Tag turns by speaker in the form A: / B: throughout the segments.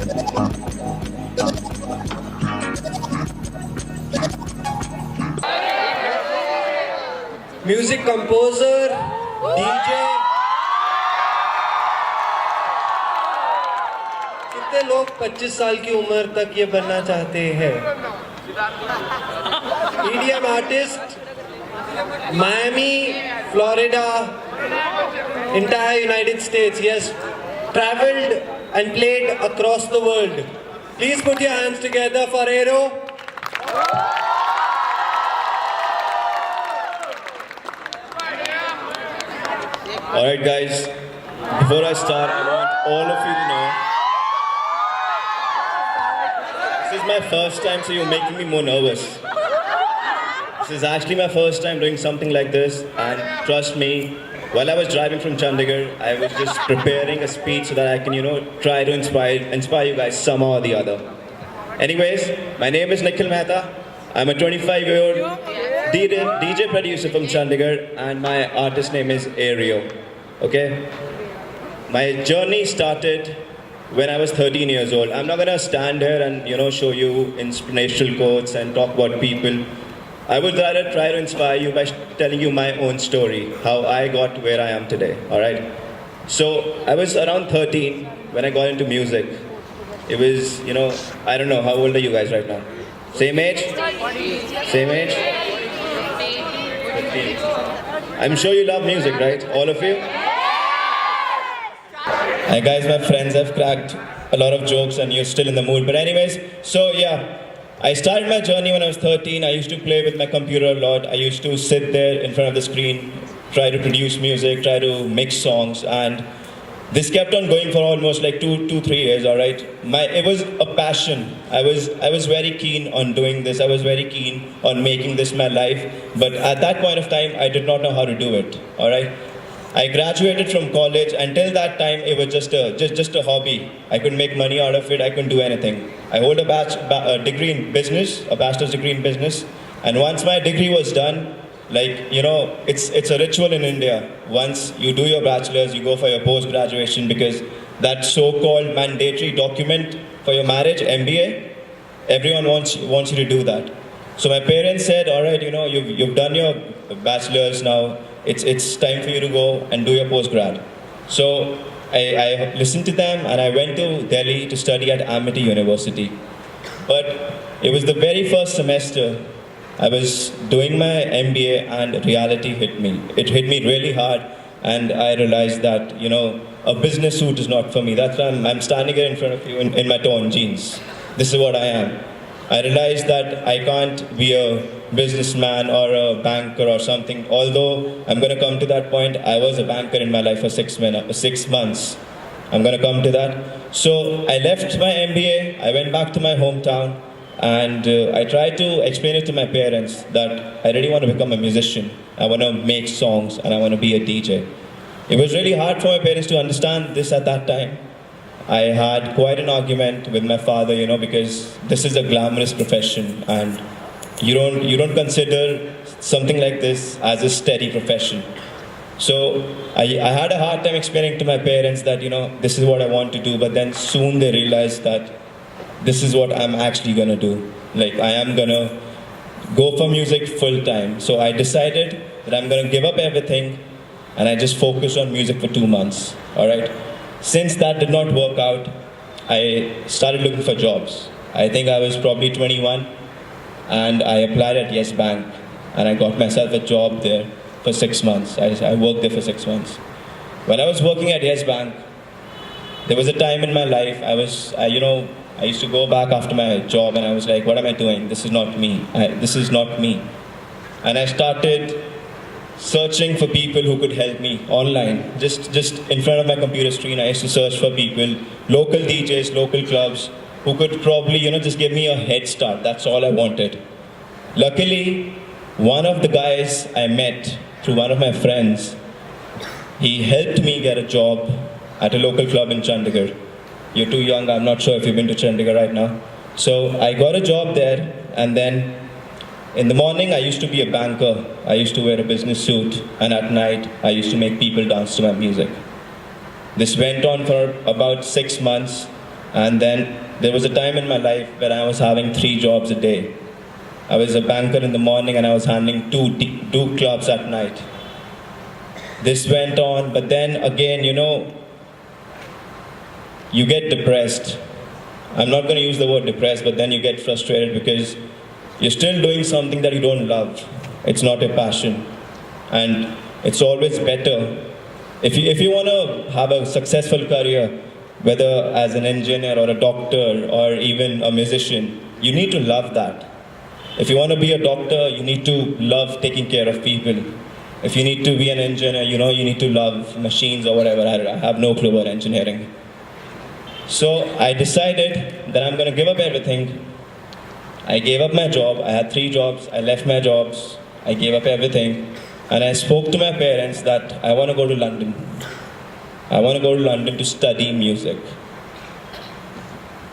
A: Music composer, DJ. कितने लोग 25 साल की उम्र तक ये बनना चाहते हैं? EDM artist, Miami, Florida, entire United States. He has traveled and played across the world. Please put your hands together for Aerreo.
B: Alright guys, before I start, I want all of you to know this is my first time, so you're making me more nervous. This is actually my first time doing something like this, and trust me, while I was driving from Chandigarh, I was just preparing a speech so that I can, try to inspire you guys somehow or the other. Anyways, my name is Nikhil Mehta. I'm a 25-year-old DJ producer from Chandigarh, and my artist name is Aerreo. Okay? My journey started when I was 13 years old. I'm not gonna stand here and show you inspirational quotes and talk about people. I would rather try to inspire you by telling you my own story, how I got where I am today. All right? So I was around 13 when I got into music. It was, I don't know, how old are you guys right now? Same age? Same age? 15. I'm sure you love music, right? All of you? Hi guys, my friends, I've cracked a lot of jokes and you're still in the mood. But anyways, so yeah, I started my journey when I was 13. I used to play with my computer a lot. I used to sit there in front of the screen, try to produce music, try to mix songs, and this kept on going for almost like 3 years, all right? It was a passion. I was very keen on doing this. I was very keen on making this my life. But at that point of time, I did not know how to do it, all right? I graduated from college. Until that time, it was just a hobby. I couldn't make money out of it. I couldn't do anything. I hold a degree in business, a bachelor's degree in business. And once my degree was done, it's a ritual in India. Once you do your bachelor's, you go for your post-graduation, because that so-called mandatory document for your marriage, MBA, everyone wants you to do that. So my parents said, all right, you've done your bachelor's now. It's time for you to go and do your postgrad. So I listened to them and I went to Delhi to study at Amity University. But it was the very first semester I was doing my MBA and reality hit me. It hit me really hard, and I realized that, a business suit is not for me. That's why I'm standing here in front of you in my torn jeans. This is what I am. I realized that I can't be a businessman or a banker or something. Although I'm going to come to that point, I was a banker in my life for 6 months. I'm going to come to that. So I left my MBA, I went back to my hometown, and I tried to explain it to my parents that I really want to become a musician. I want to make songs and I want to be a DJ. It was really hard for my parents to understand this at that time. I had quite an argument with my father, because this is a glamorous profession and you don't consider something like this as a steady profession. So I had a hard time explaining to my parents that, this is what I want to do, but then soon they realized that this is what I'm actually gonna do. I am gonna go for music full time. So I decided that I'm gonna give up everything and I just focus on music for 2 months, all right? Since that did not work out, I started looking for jobs. I think I was probably 21 and I applied at Yes Bank and I got myself a job there for 6 months. I worked there for 6 months. When I was working at Yes Bank, there was a time in my life I used to go back after my job and I was like, what am I doing? This is not me. This is not me. And I started searching for people who could help me online. Just in front of my computer screen, I used to search for people, local DJs, local clubs, who could probably, just give me a head start. That's all I wanted. Luckily, one of the guys I met through one of my friends, he helped me get a job at a local club in Chandigarh. You're too young, I'm not sure if you've been to Chandigarh right now. So I got a job there, and then in the morning I used to be a banker. I used to wear a business suit, and at night I used to make people dance to my music. This went on for about 6 months, And then there was a time in my life where I was having 3 jobs a day. I was a banker in the morning and I was handling two clubs at night. This went on, but then again, you get depressed. I'm not going to use the word depressed, but then you get frustrated because you're still doing something that you don't love. It's not a passion. And it's always better. If you want to have a successful career, whether as an engineer or a doctor or even a musician, you need to love that. If you want to be a doctor, you need to love taking care of people. If you need to be an engineer, you need to love machines or whatever. I have no clue about engineering. So I decided that I'm going to give up everything. I gave up my job. I had 3 jobs. I left my jobs. I gave up everything. And I spoke to my parents that I want to go to London. I want to go to London to study music.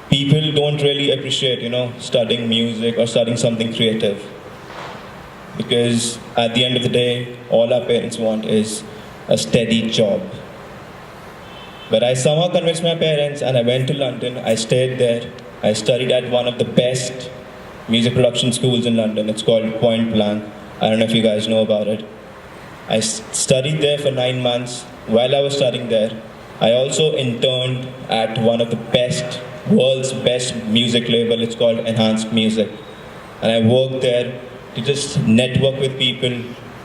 B: People don't really appreciate, studying music or studying something creative. Because at the end of the day, all our parents want is a steady job. But I somehow convinced my parents and I went to London. I stayed there. I studied at one of the best music production schools in London. It's called Point Blank. I don't know if you guys know about it. I studied there for 9 months. While I was studying there, I also interned at one of the world's best music label. It's called Enhanced Music. And I worked there to just network with people,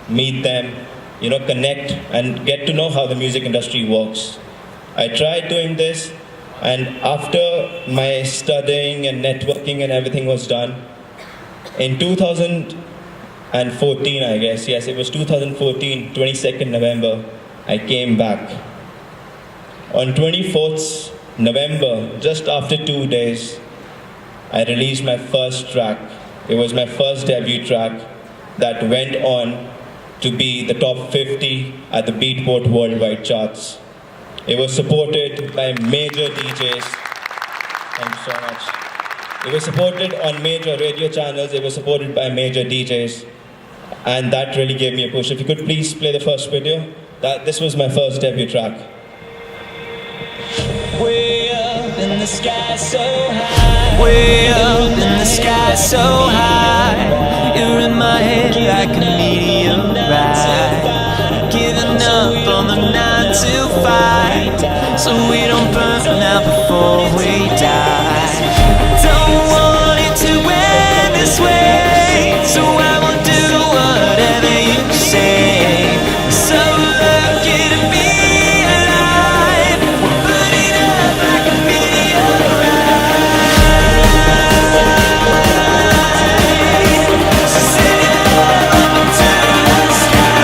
B: meet them, connect and get to know how the music industry works. I tried doing this, and after my studying and networking and everything was done, in 2014, I guess, yes, it was 2014, 22nd November, I came back. On 24th November, just after 2 days, I released my first track. It was my first debut track that went on to be the top 50 at the Beatport worldwide charts. It was supported by major DJs. Thank you so much. It was supported on major radio channels. It was supported by major DJs. And that really gave me a push. If you could please play the first video. This was my first debut track.
C: Way up in the sky so high. Way up in the sky so high. You're in my head like a meteorite. Giving up on the 9 to 5, so we don't burn out before we die. Don't want it to end this way, so I will do whatever you say. So lucky to be alive. We're burning up like a meteorite. So send it up to the sky.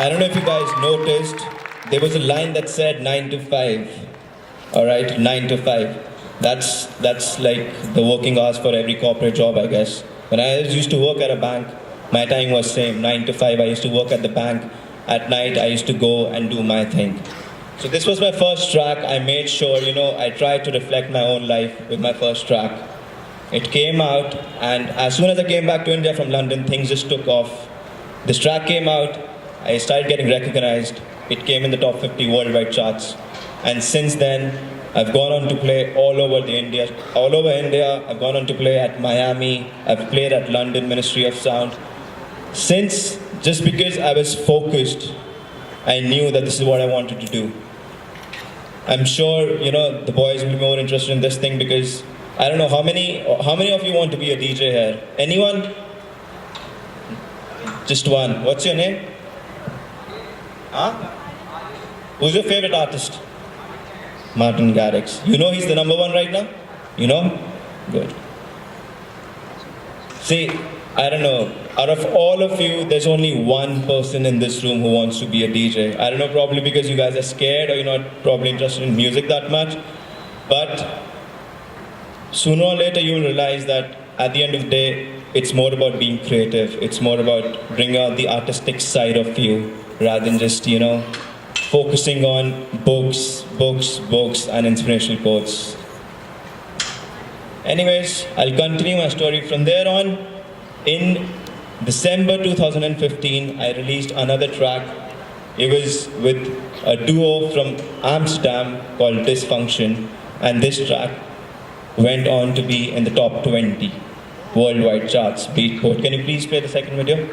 B: I don't know if you guys noticed, there was a line that said 9 to 5. Alright, 9 to 5. That's like the working hours for every corporate job, I guess. When I used to work at a bank, my time was same, 9 to 5. I used to work at the bank. At night, I used to go and do my thing. So this was my first track. I made sure, I tried to reflect my own life with my first track. It came out, and as soon as I came back to India from London, things just took off. This track came out, I started getting recognized. It came in the top 50 worldwide charts. And since then, I've gone on to play all over India. I've gone on to play at Miami. I've played at London Ministry of Sound. Just because I was focused, I knew that this is what I wanted to do. I'm sure, the boys will be more interested in this thing because I don't know how many of you want to be a DJ here? Anyone? Just one. What's your name? Huh? Who's your favorite artist? Martin Garrix. You know he's the number 1 right now? You know? Good. See, I don't know. Out of all of you, there's only one person in this room who wants to be a DJ. I don't know, probably because you guys are scared or you're not probably interested in music that much. But sooner or later you will realize that at the end of the day, it's more about being creative. It's more about bringing out the artistic side of you rather than just, focusing on books, and inspirational quotes. Anyways, I'll continue my story from there on. In December 2015, I released another track. It was with a duo from Amsterdam called Dysfunction, and this track went on to be in the top 20 worldwide charts. Beatport. Can you please play the second video?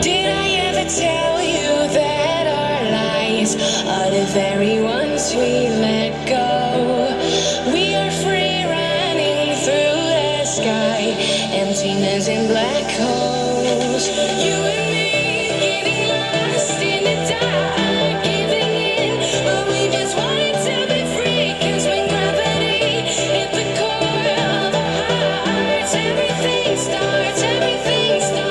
C: Did I ever tell you that our lies are the very ones we let go? We are free running through the sky, emptiness and black holes. You and me getting lost in the dark, giving in, but we just wanted to be free. 'Cause when gravity hit the core of our hearts, everything starts, everything starts.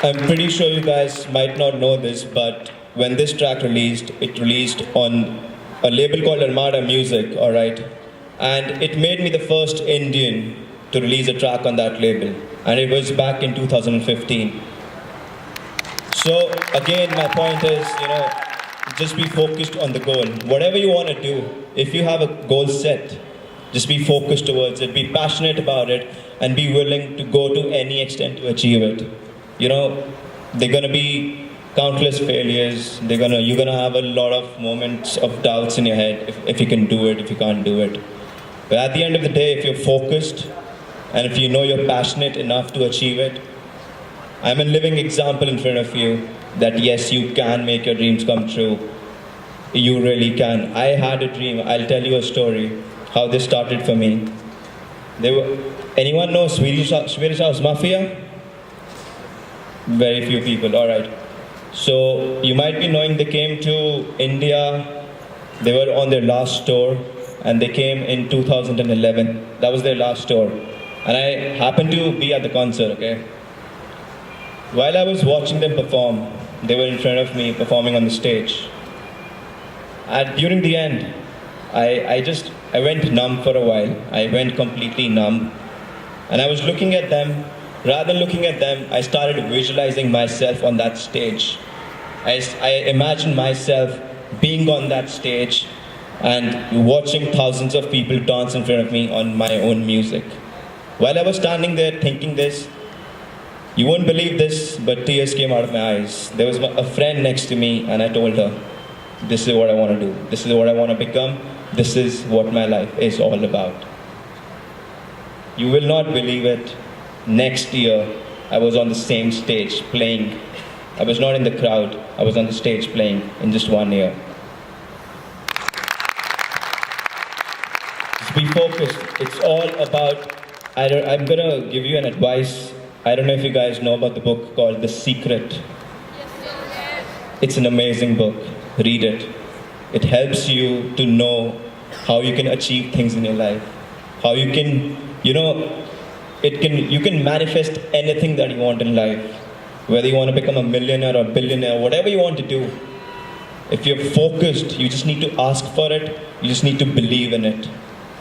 B: I'm pretty sure you guys might not know this, but when this track released, it released on a label called Armada Music, alright? And it made me the first Indian to release a track on that label. And it was back in 2015. So again, my point is, just be focused on the goal. Whatever you want to do, if you have a goal set, just be focused towards it, be passionate about it, and be willing to go to any extent to achieve it. They're gonna be countless failures. You're gonna have a lot of moments of doubts in your head if you can do it, if you can't do it. But at the end of the day, if you're focused and if you know you're passionate enough to achieve it, I'm a living example in front of you that yes, you can make your dreams come true. You really can. I had a dream. I'll tell you a story how this started for me. Anyone know Swedish House Mafia? Very few people, alright. So you might be knowing they came to India, they were on their last tour, and they came in 2011. That was their last tour. And I happened to be at the concert, okay? While I was watching them perform, they were in front of me performing on the stage. During the end, I went numb for a while. I went completely numb. And I was looking at them. Rather than looking at them, I started visualizing myself on that stage. I imagined myself being on that stage and watching thousands of people dance in front of me on my own music. While I was standing there thinking this, you won't believe this, but tears came out of my eyes. There was a friend next to me, and I told her, this is what I want to do. This is what I want to become. This is what my life is all about. You will not believe it. Next year, I was on the same stage playing. I was not in the crowd. I was on the stage playing in just 1 year. Just be focused. It's all about, I'm going to give you an advice. I don't know if you guys know about the book called The Secret. It's an amazing book. Read it. It helps you to know how you can achieve things in your life. How you can, you can manifest anything that you want in life. Whether you want to become a millionaire or billionaire, whatever you want to do. If you're focused, you just need to ask for it. You just need to believe in it.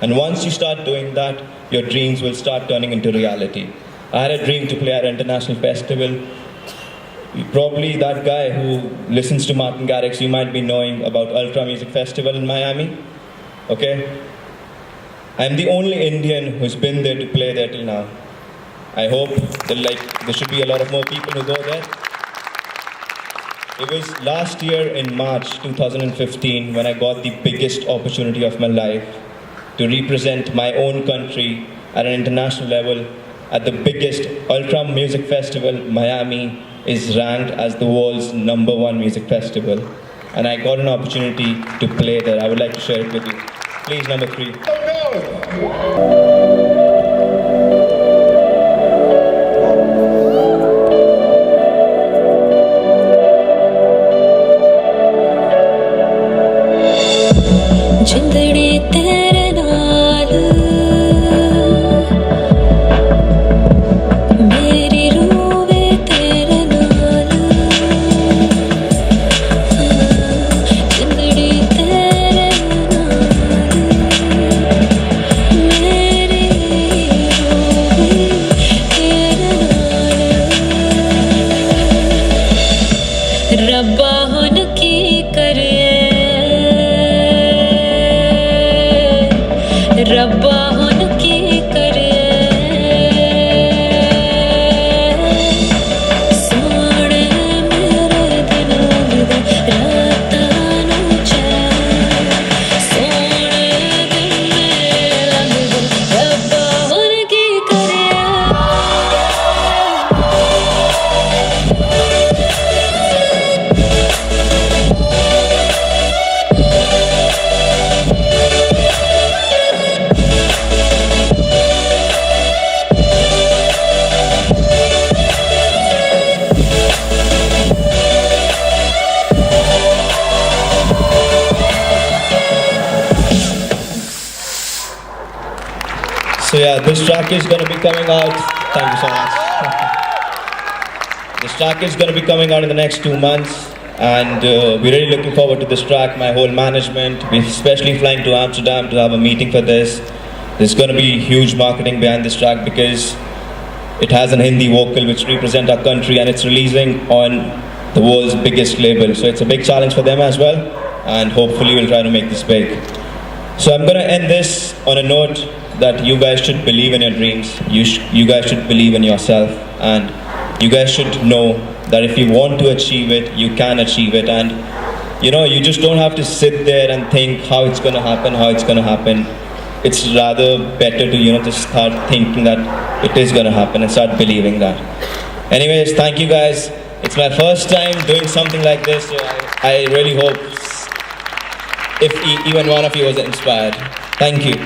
B: And once you start doing that, your dreams will start turning into reality. I had a dream to play at an international festival. Probably that guy who listens to Martin Garrix, you might be knowing about Ultra Music Festival in Miami. Okay? I'm the only Indian who's been there to play there till now. I hope there should be a lot of more people who go there. It was last year in March 2015 when I got the biggest opportunity of my life to represent my own country at an international level at the biggest ultra music festival. Miami is ranked as the world's #1 music festival. And I got an opportunity to play there. I would like to share it with you. Please, number 3.
C: जिंदड़ी तेरे नाल मेरी Rouve तेरे नाल जिंदड़ी तेरे नाल मेरी रूवे तेरे नाल रब्बा हुन की करिए रब्बा हुन की करिए सोने मेरे दिलों दा रातां नूं चैन सोने दिन मेरे लगदे रब्बा हुन की करिए
B: So yeah, this track is going to be coming out. Thank you so much. This track is going to be coming out in the next 2 months, and we're really looking forward to this track. My whole management, we're especially flying to Amsterdam to have a meeting for this. There's going to be huge marketing behind this track because it has an Hindi vocal which represents our country, and it's releasing on the world's biggest label. So it's a big challenge for them as well, and hopefully we'll try to make this big. So I'm going to end this on a note that you guys should believe in your dreams. You guys should believe in yourself, and you guys should know that if you want to achieve it, you can achieve it. And you just don't have to sit there and think how it's going to happen. It's rather better to just start thinking that it is going to happen and start believing that. Anyways, thank you guys. It's my first time doing something like this, so I really hope if even one of you was inspired. Thank you.